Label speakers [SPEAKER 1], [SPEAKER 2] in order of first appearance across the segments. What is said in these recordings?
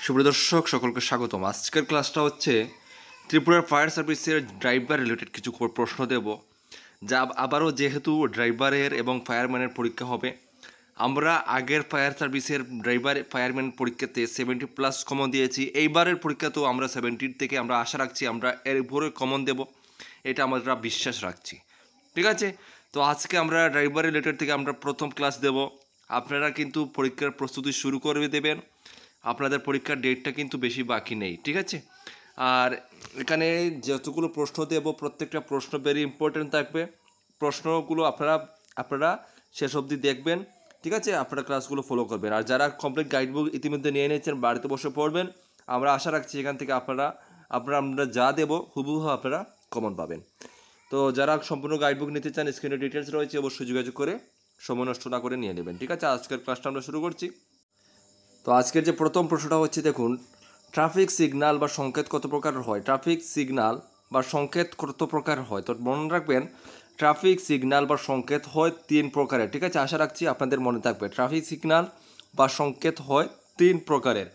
[SPEAKER 1] সুপ্রিয় দর্শক সকলকে স্বাগতম। আজকের ক্লাসটা হচ্ছে ত্রিপুরার ফায়ার সার্ভিসের ড্রাইভার রিলেটেড কিছু প্রশ্ন দেব, যা আবারও যেহেতু ড্রাইভারের এবং ফায়ারম্যানের পরীক্ষা হবে। আমরা আগের ফায়ার সার্ভিসের ফায়ারম্যান পরীক্ষাতে 70+ কমন দিয়েছি। এইবারের পরীক্ষাতেও আমরা 70 থেকে আমরা আশা রাখছি আমরা এর উপরে কমন দেব, এটা আমরা বিশ্বাস রাখছি। ঠিক আছে, তো আজকে আমরা ড্রাইভার রিলেটেড থেকে আমরা প্রথম ক্লাস দেব। আপনারা কিন্তু পরীক্ষার প্রস্তুতি শুরু করে দেবেন। আপনাদের পরীক্ষার ডেটটা কিন্তু বেশি বাকি নেই, ঠিক আছে। আর এখানে যতগুলো প্রশ্ন দেব প্রত্যেকটা প্রশ্ন ভেরি ইম্পর্টেন্ট থাকবে। প্রশ্নগুলো আপনারা শেষ অবধি দেখবেন, ঠিক আছে। আপনারা ক্লাসগুলো ফলো করবেন। আর যারা কমপ্লিট গাইডবুক ইতিমধ্যে নিয়ে নিয়েছেন বাড়িতে বসে পড়বেন। আমরা আশা রাখছি এখান থেকে আমরা যা দেব হুবহু আপনারা কমন পাবেন। তো যারা সম্পূর্ণ গাইডবুক নিতে চান স্ক্রিনে ডিটেলস রয়েছে, অবশ্যই যোগাযোগ করে সময় নষ্ট না করে নিয়ে নেবেন, ঠিক আছে। আজকের ক্লাসটা আমরা শুরু করছি। তো আজকের যে প্রথম প্রশ্নটা হচ্ছে, দেখুন, ট্রাফিক সিগন্যাল বা সংকেত কত প্রকার হয়? ট্রাফিক সিগন্যাল বা সংকেত কত প্রকার হয়? তো মনে রাখবেন, ট্রাফিক সিগন্যাল বা সংকেত হয় 3 প্রকারের, ঠিক আছে। আশা রাখছি আপনাদের মনে থাকবে। ট্রাফিক সিগন্যাল বা সংকেত হয় 3 প্রকারের।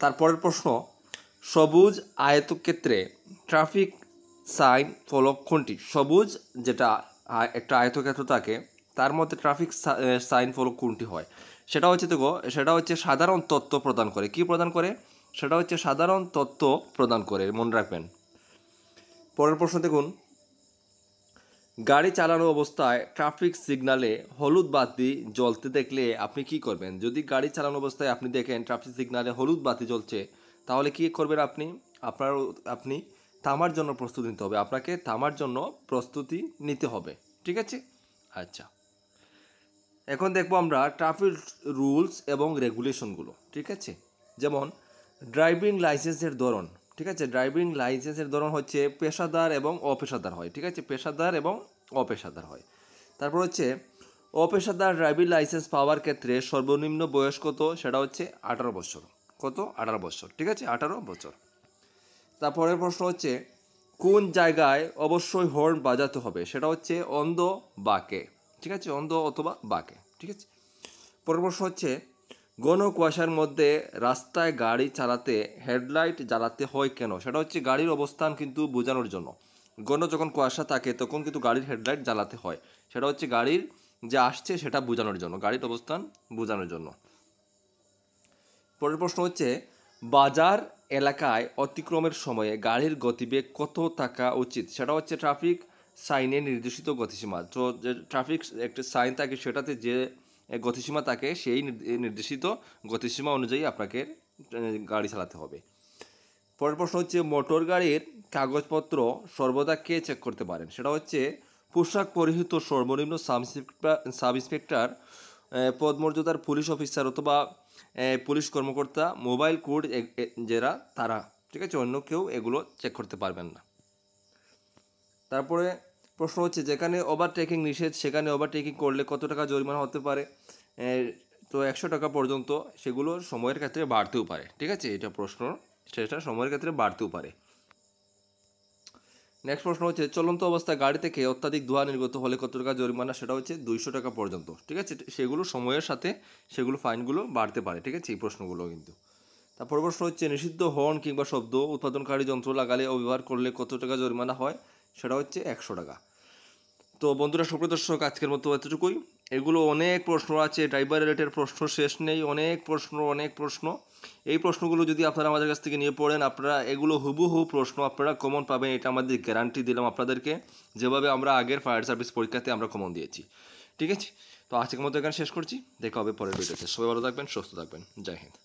[SPEAKER 1] তারপরের প্রশ্ন, সবুজ আয়তক্ষেত্রে ট্রাফিক সাইন ফলক কোনটি? সবুজ যেটা একটা আয়তক্ষেত্র থাকে তার মধ্যে ট্রাফিক সাইন ফলক কোনটি হয়? সেটা হচ্ছে সাধারণ তথ্য প্রদান করে। কি প্রদান করে? সেটা হচ্ছে সাধারণ তথ্য প্রদান করে, মনে রাখবেন। পরের প্রশ্ন দেখুন, গাড়ি চালানো অবস্থায় ট্রাফিক সিগন্যালে হলুদ বাতি জ্বলতে দেখলে আপনি কি করবেন? যদি গাড়ি চালানো অবস্থায় আপনি দেখেন ট্রাফিক সিগন্যালে হলুদ বাতি জ্বলছে, তাহলে কি করবেন? আপনি থামার জন্য প্রস্তুতি নিতে হবে। আপনাকে থামার জন্য প্রস্তুতি নিতে হবে, ঠিক আছে। আচ্ছা, এখন দেখবো আমরা ট্রাফিক রুলস এবং রেগুলেশনগুলো, ঠিক আছে। যেমন ড্রাইভিং লাইসেন্সের ধরন, ঠিক আছে। ড্রাইভিং লাইসেন্সের ধরন হচ্ছে পেশাদার এবং অপেশাদার হয়, ঠিক আছে। পেশাদার এবং অপেশাদার হয়। তারপর হচ্ছে অপেশাদার ড্রাইভিং লাইসেন্স পাওয়ার ক্ষেত্রে সর্বনিম্ন বয়স কত? সেটা হচ্ছে 18 বছর। কত? 18 বছর, ঠিক আছে, 18 বছর। তারপরের প্রশ্ন হচ্ছে, কোন জায়গায় অবশ্যই হর্ন বাজাতে হবে? সেটা হচ্ছে অন্ধ বাঁকে, ঠিক আছে, অন্ধ অথবা বাঁকে, ঠিক আছে। পরের প্রশ্ন হচ্ছে, ঘন কুয়াশার মধ্যে রাস্তায় গাড়ি চালাতে হেডলাইট জ্বালাতে হয় কেন? সেটা হচ্ছে গাড়ির অবস্থান কিন্তু বোঝানোর জন্য। যখন কুয়াশা থাকে তখন কিন্তু গাড়ির হেডলাইট জ্বালাতে হয়। সেটা হচ্ছে গাড়ির যে আসছে সেটা বোঝানোর জন্য, গাড়ির অবস্থান বোঝানোর জন্য। পরের প্রশ্ন হচ্ছে, বাজার এলাকায় অতিক্রমের সময়ে গাড়ির গতিবেগ কত থাকা উচিত? সেটা হচ্ছে ট্রাফিক সাইনে নির্দেশিত গতিসীমা। তো যে ট্রাফিক একটা সাইন থাকে সেটাতে যে গতিসীমা থাকে সেই নির্দেশিত গতিসীমা অনুযায়ী আপনাকে গাড়ি চালাতে হবে। পরের প্রশ্ন হচ্ছে, মোটর গাড়ির কাগজপত্র সর্বদা কে চেক করতে পারেন? সেটা হচ্ছে পোশাক পরিহিত সর্বনিম্ন সাব ইন্সপেক্টর, পদমর্যাদার পুলিশ অফিসার অথবা পুলিশ কর্মকর্তা, মোবাইল কোড যারা তারা, ঠিক আছে। অন্য কেউ এগুলো চেক করতে পারবেন না। তারপরে প্রশ্ন হচ্ছে, যেখানে ওভারটেকিং নিষেধ সেখানে ওভারটেকিং করলে কত টাকা জরিমানা হতে পারে? তো 100 টাকা পর্যন্ত। সেগুলো সময়ের ক্ষেত্রে বাড়তেও পারে, ঠিক আছে। এটা প্রশ্ন, সেটা সময়ের ক্ষেত্রে বাড়তেও পারে। নেক্সট প্রশ্ন হচ্ছে, চলন্ত অবস্থায় গাড়ি থেকে অত্যাধিক ধোঁয়া নির্গত হলে কত টাকা জরিমানা? সেটা হচ্ছে 200 টাকা পর্যন্ত, ঠিক আছে। সেগুলো সময়ের সাথে সেগুলো ফাইনগুলো বাড়তে পারে, ঠিক আছে, এই প্রশ্নগুলো কিন্তু। তারপর প্রশ্ন হচ্ছে, নিষিদ্ধ হর্ন কিংবা শব্দ উৎপাদনকারী যন্ত্র লাগালে ও ব্যবহার করলে কত টাকা জরিমানা হয়? সেটা হচ্ছে 100 টাকা। তো বন্ধুরা, সুপ্রিয় দর্শক, আজকের মতো এতটুকুই। এগুলো অনেক প্রশ্ন আছে, ড্রাইভার রিলেটেড প্রশ্ন শেষ নেই, অনেক প্রশ্ন। এই প্রশ্নগুলো যদি আপনারা আমাদের কাছ থেকে নিয়ে পড়েন, আপনারা এগুলো হুবহু প্রশ্ন আপনারা কমন পাবেন, এটা আমাদের গ্যারান্টি দিলাম আপনাদেরকে, যেভাবে আমরা আগের ফায়ার সার্ভিস পরীক্ষাতে আমরা কমন দিয়েছি, ঠিক আছে। তো আজকের মতো এখানে শেষ করছি। দেখা হবে পরের ভিডিওতে। সবাই ভালো থাকবেন, সুস্থ থাকবেন। জয় হিন্দ।